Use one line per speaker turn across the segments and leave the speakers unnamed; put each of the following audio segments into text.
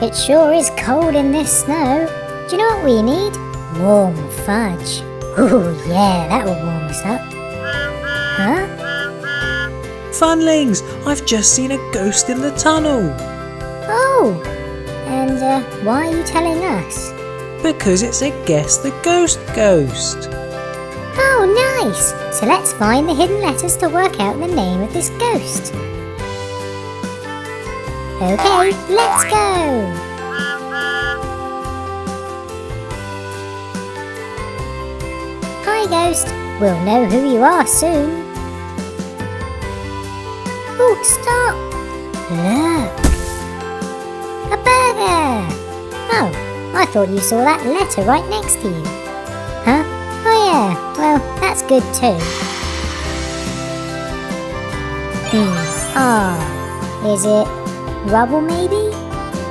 It sure is cold in this snow. Do you know what we need? Warm fudge. Ooh, yeah, that will warm us up. Huh?
Funlings, I've just seen a ghost in the tunnel.
Oh, and why are you telling us?
Because it's a Guess the Ghost ghost.
Oh, nice! So let's find the hidden letters to work out the name of this ghost. Okay, let's go! Hi, ghost. We'll know who you are soon. Oh, stop! Look! A burger! Oh, I thought you saw that letter right next to you. Huh? Oh yeah, well, that's good too. Is it rubble maybe?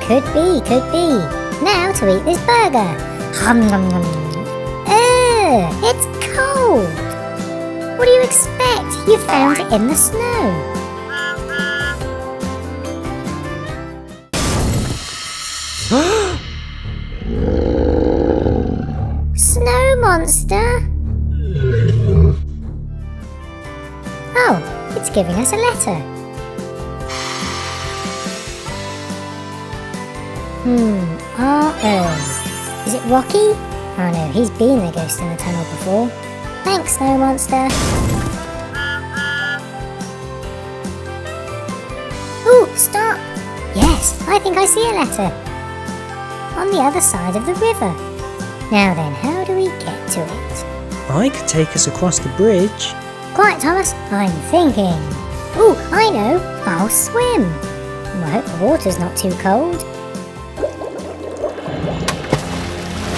Could be. Now to eat this burger. It's cold. What do you expect? You found it in the snow. Snow monster? Oh, it's giving us a letter. R-O. Is it Rocky? Oh no, he's been the ghost in the tunnel before. Thanks, Snow Monster. Ooh, stop! Yes, I think I see a letter. On the other side of the river. Now then, how do we get to it?
I could take us across the bridge.
Quiet, Thomas, I'm thinking. Ooh, I know, I'll swim. I hope the water's not too cold.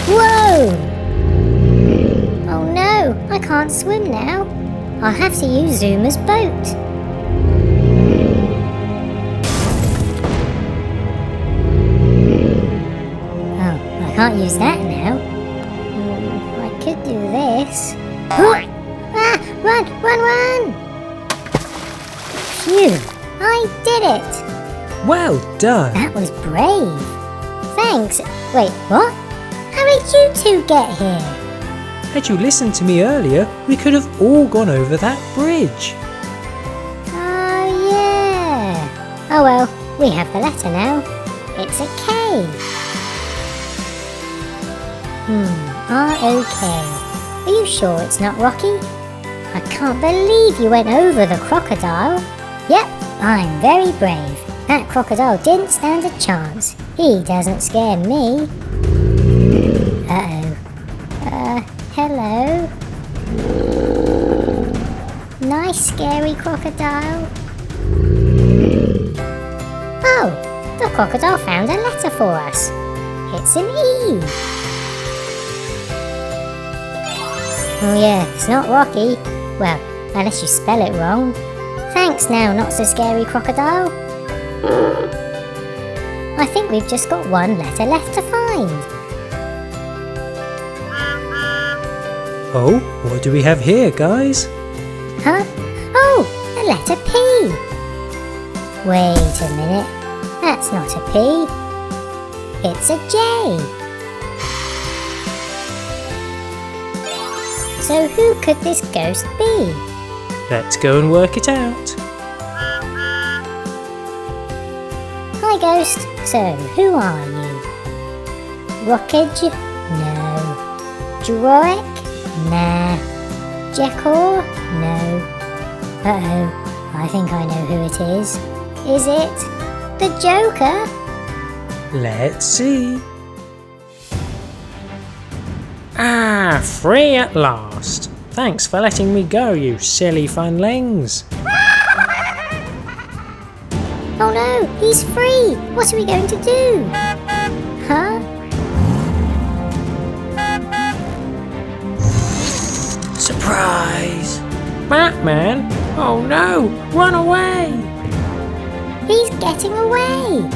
Whoa! Oh no, I can't swim now. I'll have to use Zuma's boat. Oh, I can't use that now. I could do this. Run! Phew, I did it!
Well done.
That was brave. Thanks. Wait, what? How did you two get here?
Had you listened to me earlier, we could have all gone over that bridge.
Oh, yeah. Oh well, we have the letter now. It's a K. R-O-K. Are you sure it's not Rocky? I can't believe you went over the crocodile. Yep, I'm very brave. That crocodile didn't stand a chance. He doesn't scare me. Uh-oh. Hello? Nice scary crocodile. Oh, the crocodile found a letter for us. It's an E. Oh yeah, it's not Rocky. Well, unless you spell it wrong. Thanks now, not so scary crocodile. I think we've just got one letter left to find.
Oh, what do we have here, guys?
Huh? Oh, the letter P. Wait a minute. That's not a P. It's a J. So who could this ghost be?
Let's go and work it out.
Hi, ghost. So, who are you? Rockage? No. Droic? Nah. Jekyll? No. Uh-oh. I think I know who it is. Is it the Joker?
Let's see. Ah, free at last. Thanks for letting me go, you silly funlings.
Oh no, he's free! What are we going to do? Huh?
Surprise! Batman? Oh no, run away!
He's getting away!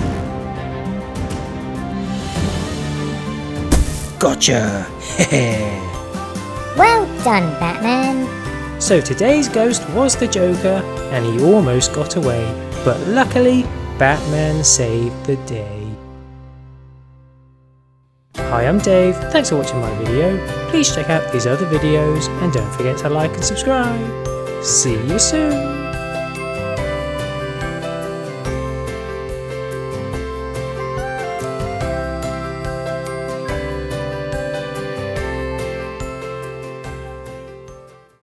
Gotcha!
Well done, Batman.
So today's ghost was the Joker, and he almost got away, but luckily Batman saved the day. Hi, I'm Dave, thanks for watching my video. Please check out these other videos and don't forget to like and subscribe. See you soon!